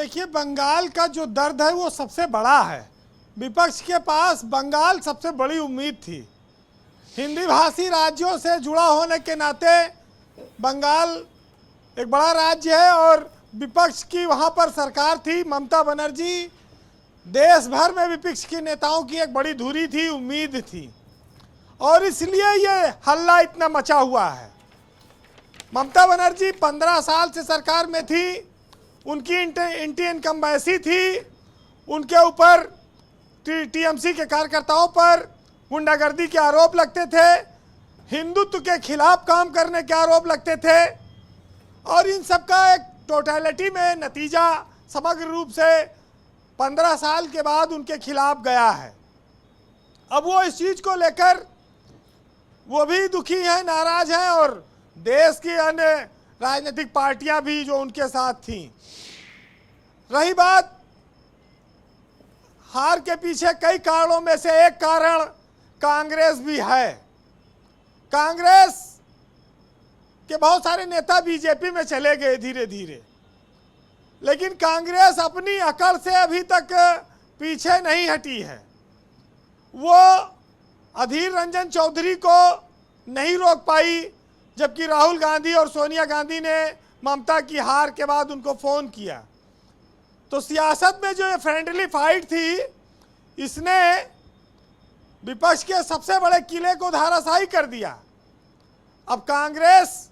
देखिए, बंगाल का जो दर्द है वो सबसे बड़ा है। विपक्ष के पास बंगाल सबसे बड़ी उम्मीद थी। हिंदी भाषी राज्यों से जुड़ा होने के नाते बंगाल एक बड़ा राज्य है और विपक्ष की वहाँ पर सरकार थी। ममता बनर्जी देश भर में विपक्ष के नेताओं की एक बड़ी धुरी थी, उम्मीद थी, और इसलिए ये हल्ला इतना मचा हुआ है। ममता बनर्जी 15 साल से सरकार में थी, उनकी एंटी इनकम्बेंसी थी, उनके ऊपर टीएमसी के कार्यकर्ताओं पर गुंडागर्दी के आरोप लगते थे, हिंदुत्व के खिलाफ काम करने के आरोप लगते थे, और इन सब का एक टोटलिटी में नतीजा समग्र रूप से 15 साल के बाद उनके खिलाफ गया है। अब वो इस चीज़ को लेकर वो भी दुखी हैं, नाराज हैं, और देश की अन्य राजनीतिक पार्टियां भी जो उनके साथ थीं। रही बात हार के पीछे कई कारणों में से एक कारण कांग्रेस भी है। कांग्रेस के बहुत सारे नेता बीजेपी में चले गए धीरे धीरे, लेकिन कांग्रेस अपनी अकड़ से अभी तक पीछे नहीं हटी है। वो अधीर रंजन चौधरी को नहीं रोक पाई, जबकि राहुल गांधी और सोनिया गांधी ने ममता की हार के बाद उनको फ़ोन किया। तो सियासत में जो ये फ्रेंडली फाइट थी, इसने विपक्ष के सबसे बड़े किले को धराशायी कर दिया। अब कांग्रेस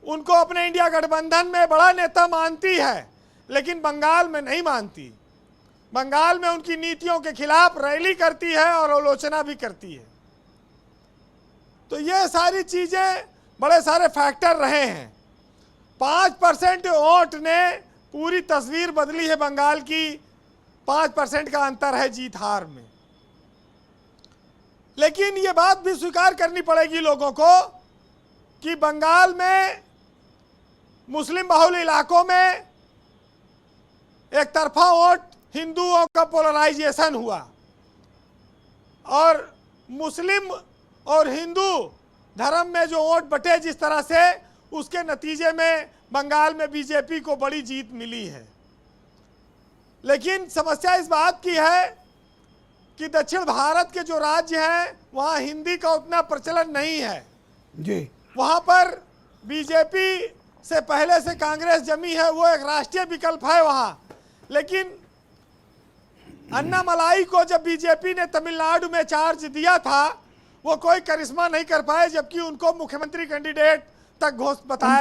उनको अपने इंडिया गठबंधन में बड़ा नेता मानती है, लेकिन बंगाल में नहीं मानती। बंगाल में उनकी नीतियों के खिलाफ रैली करती है और आलोचना भी करती है। तो ये सारी चीज़ें बड़े सारे फैक्टर रहे हैं। 5% वोट ने पूरी तस्वीर बदली है बंगाल की। 5% का अंतर है जीत हार में। लेकिन ये बात भी स्वीकार करनी पड़ेगी लोगों को कि बंगाल में मुस्लिम बहुल इलाकों में एक तरफा वोट हिंदुओं का पोलराइजेशन हुआ, और मुस्लिम और हिंदू धर्म में जो वोट बटे जिस तरह से, उसके नतीजे में बंगाल में बीजेपी को बड़ी जीत मिली है। लेकिन समस्या इस बात की है कि दक्षिण भारत के जो राज्य हैं वहाँ हिंदी का उतना प्रचलन नहीं है जी। वहाँ पर बीजेपी से पहले से कांग्रेस जमी है, वो एक राष्ट्रीय विकल्प है वहाँ। लेकिन अन्नामलाई को जब बीजेपी ने तमिलनाडु में चार्ज दिया था, वो कोई करिश्मा नहीं कर पाए, जबकि उनको मुख्यमंत्री कैंडिडेट तक घोषित बताया